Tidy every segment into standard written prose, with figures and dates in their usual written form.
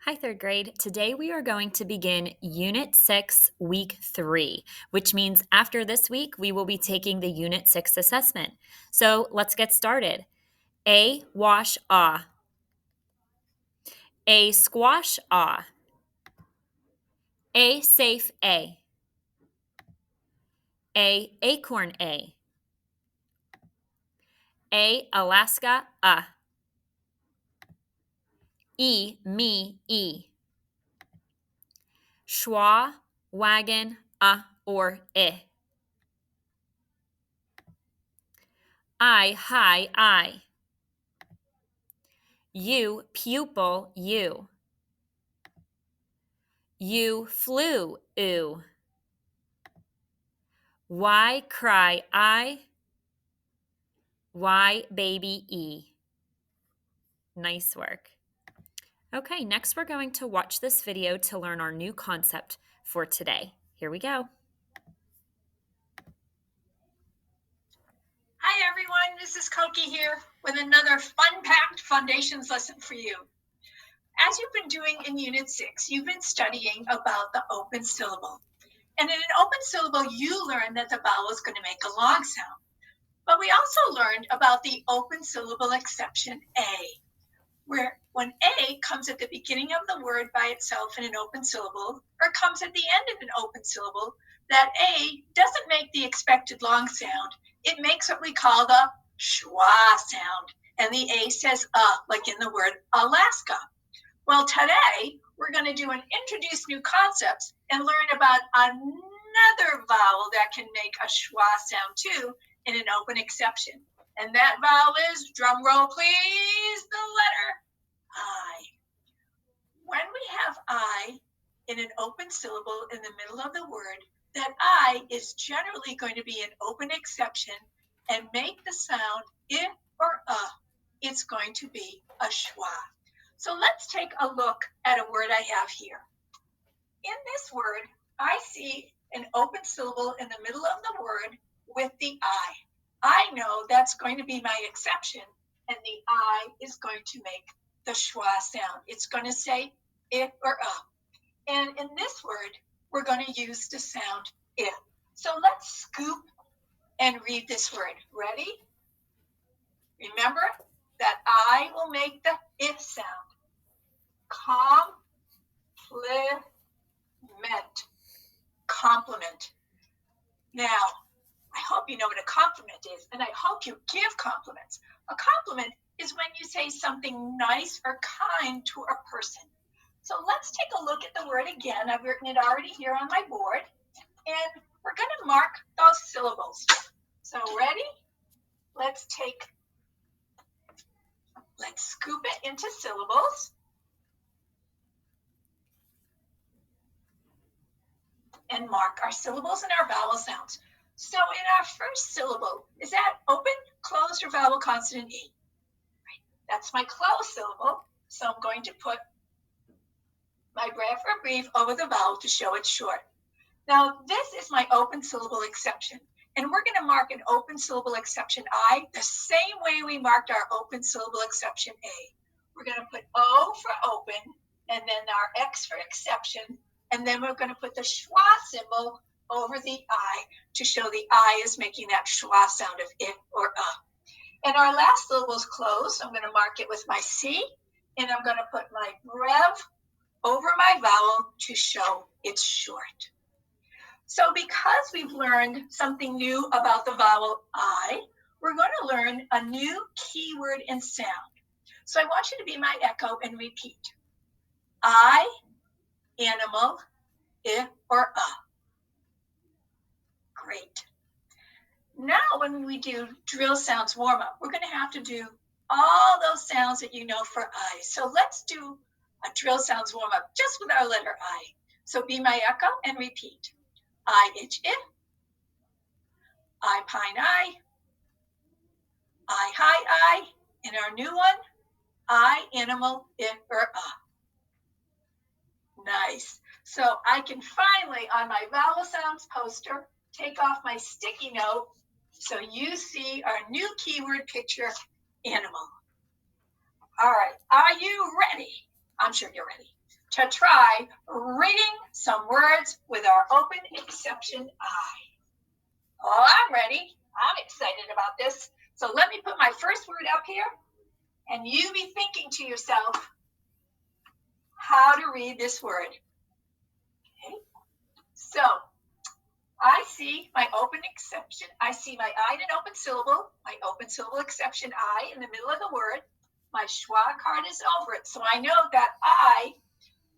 Hi, third grade. Today we are going to begin Unit 6, Week 3, which means after this week, we will be taking the Unit 6 assessment. So let's get started. A, wash, ah. A, squash, ah. A, safe, A. A, acorn, A. A, Alaska, ah. E, me, E. Schwa, wagon, or I. I, hi, I. You, pupil, you. You flew, ooh. Why cry I? Why baby E? Nice work. Okay, next we're going to watch this video to learn our new concept for today. Here we go. Hi everyone, this is Koki here with another fun-packed Fundations lesson for you. As you've been doing in Unit 6, you've been studying about the open syllable. And in an open syllable, you learned that the vowel is going to make a long sound. But we also learned about the open syllable exception A, where when A comes at the beginning of the word by itself in an open syllable, or comes at the end of an open syllable, that A doesn't make the expected long sound. It makes what we call the schwa sound, and the A says like in the word Alaska. Well, today we're going to do an introduce new concepts and learn about another vowel that can make a schwa sound too in an open exception. And that vowel is, drum roll please, the letter I. When we have I in an open syllable in the middle of the word, that I is generally going to be an open exception and make the sound I or It's going to be a schwa. So let's take a look at a word I have here. In this word, I see an open syllable in the middle of the word with the I. I know that's going to be my exception, and the I is going to make the schwa sound. It's going to say I or And in this word, we're going to use the sound I. So let's scoop and read this word. Ready? Remember that I will make the I sound. Compliment. Now, I hope you know what a compliment is, and I hope you give compliments. A compliment is when you say something nice or kind to a person. So let's take a look at the word again. I've written it already here on my board, and we're going to mark those syllables. So ready? Let's scoop it into syllables. And mark our syllables and our vowel sounds. So in our first syllable, is that open, closed, or vowel consonant E? Right. That's my closed syllable. So I'm going to put my breath or brief over the vowel to show it's short. Now this is my open syllable exception. And we're going to mark an open syllable exception I the same way we marked our open syllable exception A. We're going to put O for open, and then our X for exception, and then we're going to put the schwa symbol over the I to show the I is making that schwa sound of I or And our last syllable is closed. So I'm going to mark it with my C, and I'm going to put my brev over my vowel to show it's short. So because we've learned something new about the vowel I, we're going to learn a new keyword and sound. So I want you to be my echo and repeat. I, animal, I or Great. Now when we do drill sounds warm up, we're going to have to do all those sounds that you know for I. So let's do a drill sounds warm up just with our letter I. So be my echo and repeat. I itch I pine I hi I, and our new one, I animal or Nice. So I can finally, on my vowel sounds poster, take off my sticky note so you see our new keyword picture, animal. All right, are you ready? I'm sure you're ready. to try reading some words with our open exception I. Oh, I'm ready. I'm excited about this. So let me put my first word up here, and you be thinking to yourself how to read this word. Okay? So I see my open exception. I see my I in an open syllable, my open syllable exception I in the middle of the word. My schwa card is over it. So I know that I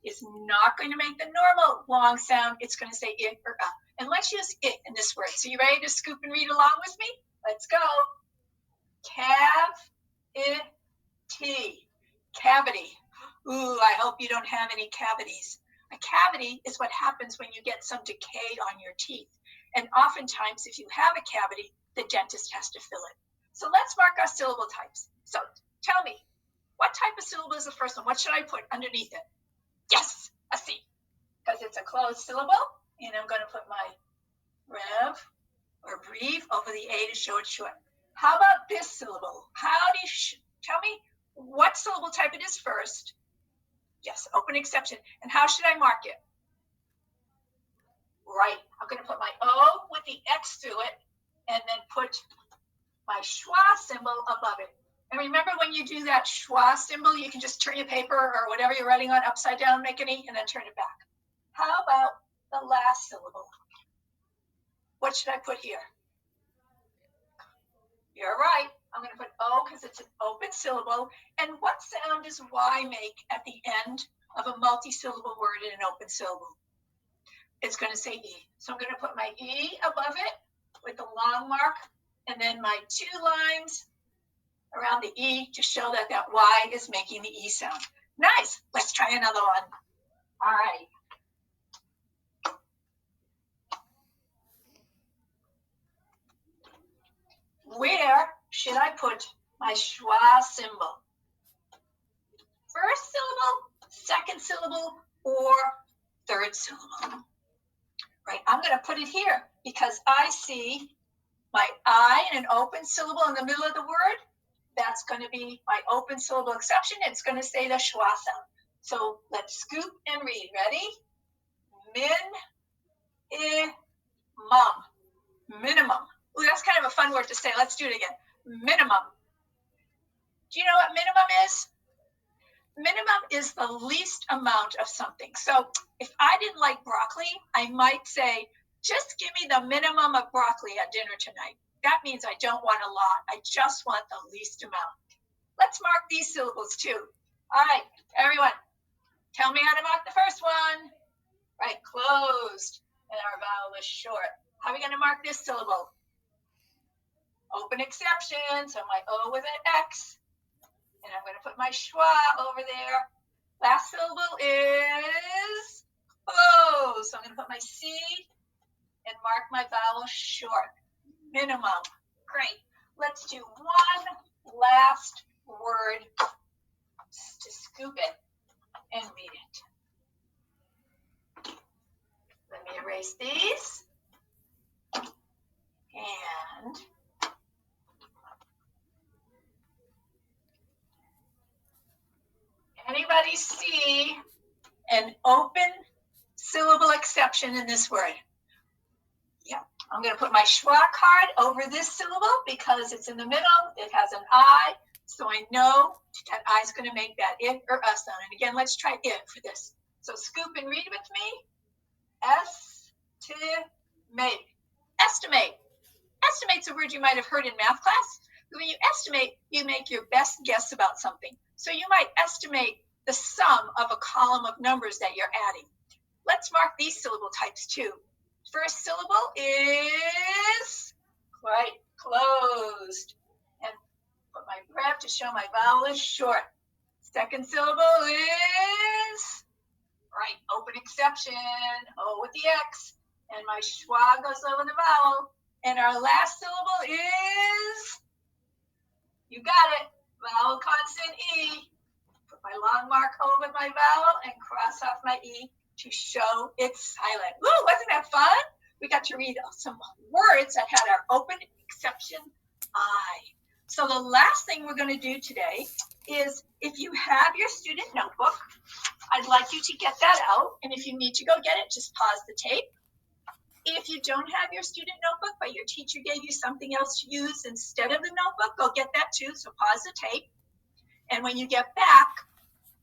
is not going to make the normal long sound. It's going to say it or and let's use it in this word. So you ready to scoop and read along with me? Let's go. Cavity. Ooh, I hope you don't have any cavities. A cavity is what happens when you get some decay on your teeth. And oftentimes, if you have a cavity, the dentist has to fill it. So let's mark our syllable types. So tell me, what type of syllable is the first one? What should I put underneath it? Yes, a C, because it's a closed syllable. And I'm going to put my rev or breathe over the A to show it short. How about this syllable? How do you tell me what syllable type it is first? Yes, open exception. And how should I mark it? Right. I'm going to put my O with the X through it and then put my schwa symbol above it. And remember, when you do that schwa symbol, you can just turn your paper or whatever you're writing on upside down, make an E, and then turn it back. How about the last syllable? What should I put here? You're right. I'm going to put O because it's an open syllable. And what sound does Y make at the end of a multi-syllable word in an open syllable? It's going to say E. So I'm going to put my E above it with the long mark, and then my 2 lines around the E to show that that Y is making the E sound. Nice. Let's try another one. All right. Where should I put my schwa symbol? First syllable, second syllable, or third syllable? Right, I'm going to put it here because I see my I in an open syllable in the middle of the word. That's going to be my open syllable exception. It's going to say the schwa sound. So let's scoop and read. Ready? Minimum. Ooh, that's kind of a fun word to say. Let's do it again. Minimum. Do you know what minimum is? Minimum is the least amount of something. So if I didn't like broccoli, I might say, just give me the minimum of broccoli at dinner tonight. That means I don't want a lot. I just want the least amount. Let's mark these syllables too. All right, everyone, tell me how to mark the first one. Right, closed, and our vowel is short. How are we going to mark this syllable? Open exception, so my O with an X. And I'm going to put my schwa over there. Last syllable is closed. So I'm going to put my C and mark my vowel short. Minimum. Great. Let's do one last word to scoop it and read it. Let me erase these. And anybody see an open syllable exception in this word? Yeah, I'm going to put my schwa card over this syllable because it's in the middle. It has an I, so I know that I is going to make that it or a sound. And again, let's try it for this. So scoop and read with me. Estimate. Estimate. Estimate's a word you might have heard in math class. When you estimate, you make your best guess about something. So you might estimate the sum of a column of numbers that you're adding. Let's mark these syllable types too. First syllable is quite closed. And put my breath to show my vowel is short. Second syllable is right, open exception, O with the X. And my schwa goes over the vowel. And our last syllable is, you got it, vowel consonant E. Put my long mark over my vowel and cross off my E to show it's silent. Woo, wasn't that fun? We got to read some words that had our open exception I. So the last thing we're going to do today is, if you have your student notebook, I'd like you to get that out, and if you need to go get it, just pause the tape. If you don't have your student notebook, but your teacher gave you something else to use instead of the notebook, go get that too, so pause the tape. And when you get back,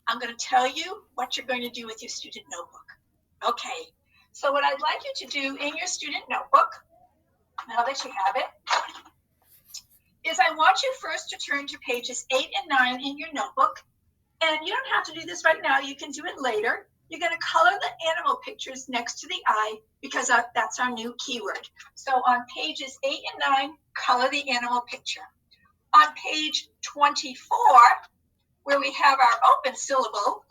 I'm going to tell you what you're going to do with your student notebook. Okay, so what I'd like you to do in your student notebook, now that you have it, is I want you first to turn to pages 8 and 9 in your notebook. And you don't have to do this right now. You can do it later. You're going to color the animal pictures next to the eye because that's our new keyword. So on pages 8 and 9, color the animal picture. On page 24, where we have our open syllable,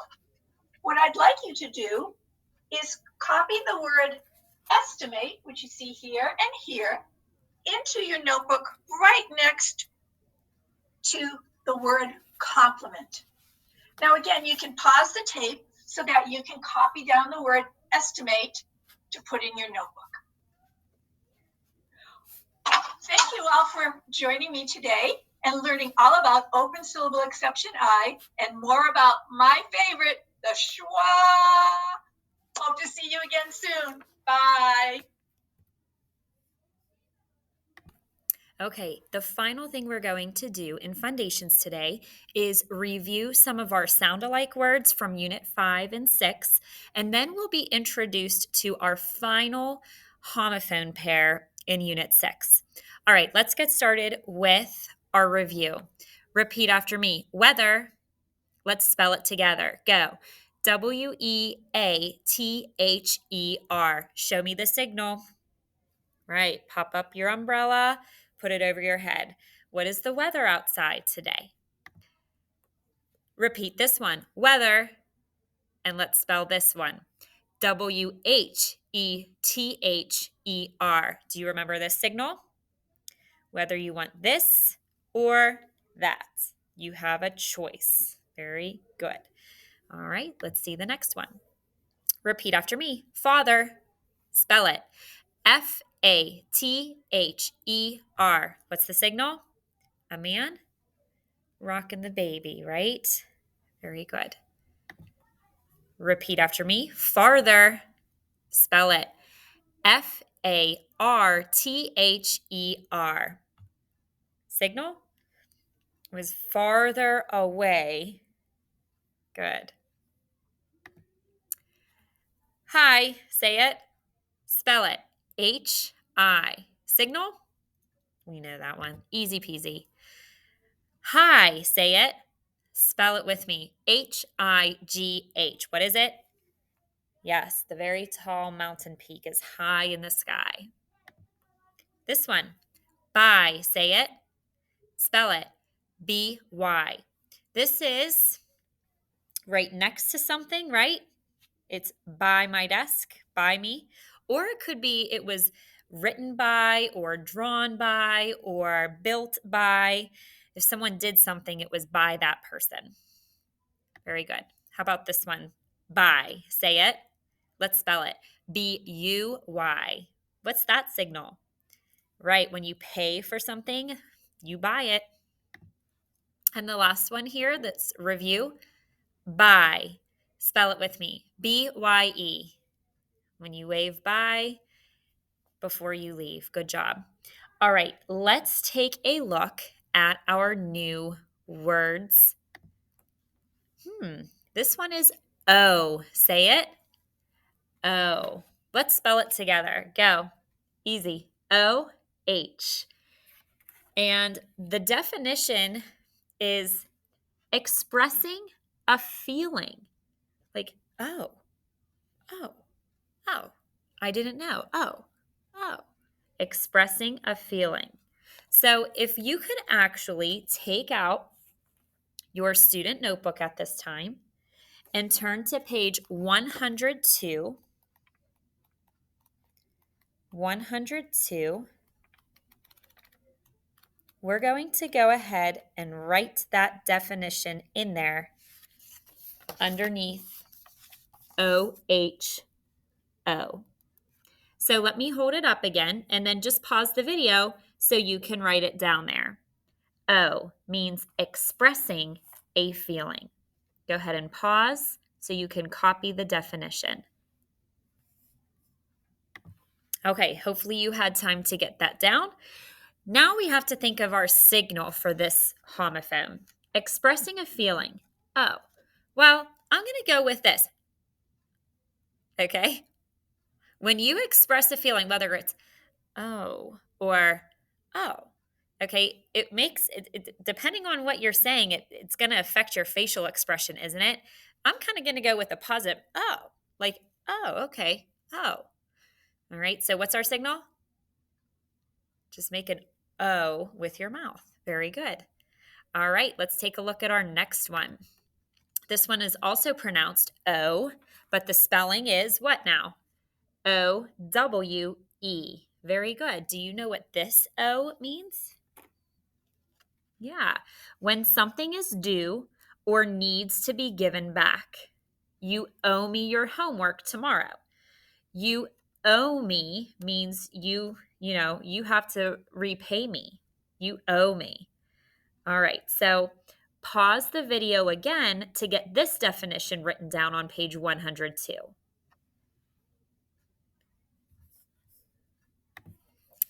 what I'd like you to do is copy the word estimate, which you see here and here, into your notebook right next to the word complement. Now, again, you can pause the tape so that you can copy down the word estimate to put in your notebook. Thank you all for joining me today and learning all about open syllable exception I and more about my favorite, the schwa. Hope to see you again soon. Bye. Okay, the final thing we're going to do in Fundations today is review some of our sound-alike words from Unit 5 and 6, and then we'll be introduced to our final homophone pair in Unit 6. All right, let's get started with our review. Repeat after me. Weather. Let's spell it together. Go. Weather. Show me the signal. Right, pop up your umbrella, put it over your head. What is the weather outside today? Repeat this one, weather, and let's spell this one. Whether. Do you remember this signal? Whether you want this or that, you have a choice. Very good. All right, let's see the next one. Repeat after me. Father. Spell it. Father. What's the signal? A man rocking the baby, right? Very good. Repeat after me. Farther. Spell it. Farther. Signal was farther away. Good. Hi, say it. Spell it. Hi. Signal? We know that one. Easy peasy. Hi, say it. Spell it with me. High. What is it? Yes, the very tall mountain peak is high in the sky. This one. By, say it. Spell it. By. This is right next to something, right? It's by my desk, by me. Or it could be it was written by or drawn by or built by. If someone did something, it was by that person. Very good. How about this one? Buy. Say it. Let's spell it. Buy. What's that signal? Right. When you pay for something, you buy it. And the last one here, that's review. Buy. Spell it with me. Bye. When you wave bye before you leave. Good job. All right. Let's take a look at our new words. This one is O. Say it. O. Let's spell it together. Go. Easy. OH. And the definition is expressing a feeling. Like, oh, oh, oh. I didn't know. Oh, oh. Expressing a feeling. So if you could actually take out your student notebook at this time and turn to page 102. 102. We're going to go ahead and write that definition in there underneath OHO. So let me hold it up again and then just pause the video so you can write it down there. O means expressing a feeling. Go ahead and pause So you can copy the definition. Okay, hopefully you had time to get that down. Now we have to think of our signal for this homophone. Expressing a feeling. Oh, well, I'm going to go with this. Okay? When you express a feeling, whether it's oh or oh, okay, it makes it depending on what you're saying, it's going to affect your facial expression, isn't it? I'm kind of going to go with a positive oh, like oh, okay, oh. All right, so what's our signal? Just make an O with your mouth. Very good. All right, let's take a look at our next one. This one is also pronounced O, but the spelling is what now? O-W-E. Very good. Do you know what this O means? Yeah. When something is due or needs to be given back. You owe me your homework tomorrow. You owe me means you have to repay me. You owe me. All right. So pause the video again to get this definition written down on page 102.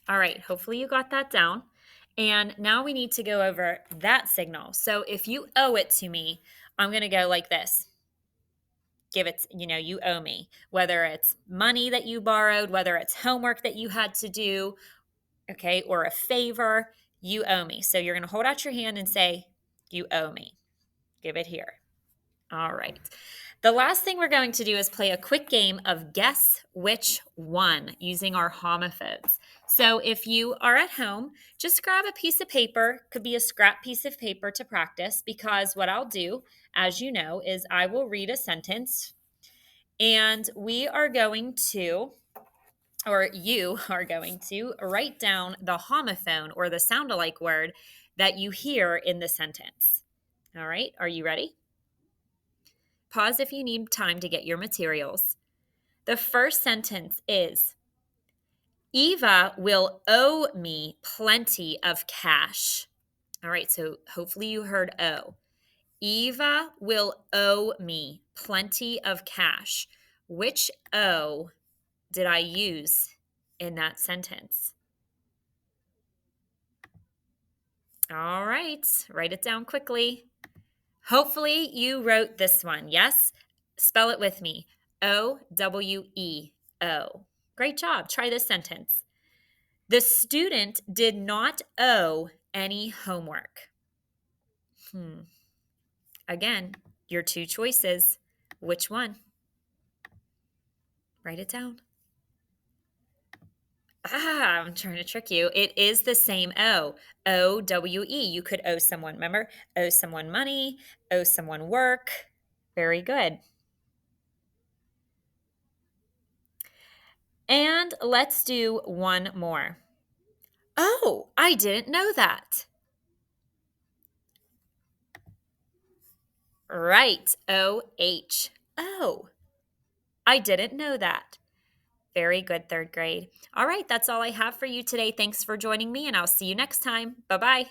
All right. Hopefully you got that down. And now we need to go over that signal. So if you owe it to me, I'm going to go like this. Give it, you owe me. Whether it's money that you borrowed, whether it's homework that you had to do, okay, or a favor, you owe me. So you're going to hold out your hand and say, you owe me. Give it here. All right. The last thing we're going to do is play a quick game of guess which one using our homophones. So if you are at home, just grab a piece of paper, could be a scrap piece of paper to practice, because what I'll do, as you know, is I will read a sentence and we are going to, or you are going to, write down the homophone or the sound-alike word that you hear in the sentence. All right, are you ready? Pause if you need time to get your materials. The first sentence is, Eva will owe me plenty of cash. All right, so hopefully you heard O. Eva will owe me plenty of cash. Which O did I use in that sentence? All right, write it down quickly. Hopefully you wrote this one. Yes? Spell it with me. O-W-E-O. Great job. Try this sentence. The student did not owe any homework. Again, your two choices. Which one? Write it down. I'm trying to trick you. It is the same O. O-W-E. You could owe someone, remember? Owe someone money, owe someone work. Very good. And let's do one more. Oh, I didn't know that. Right. O-H. Oh, I didn't know that. Very good, third grade. All right, that's all I have for you today. Thanks for joining me, and I'll see you next time. Bye-bye.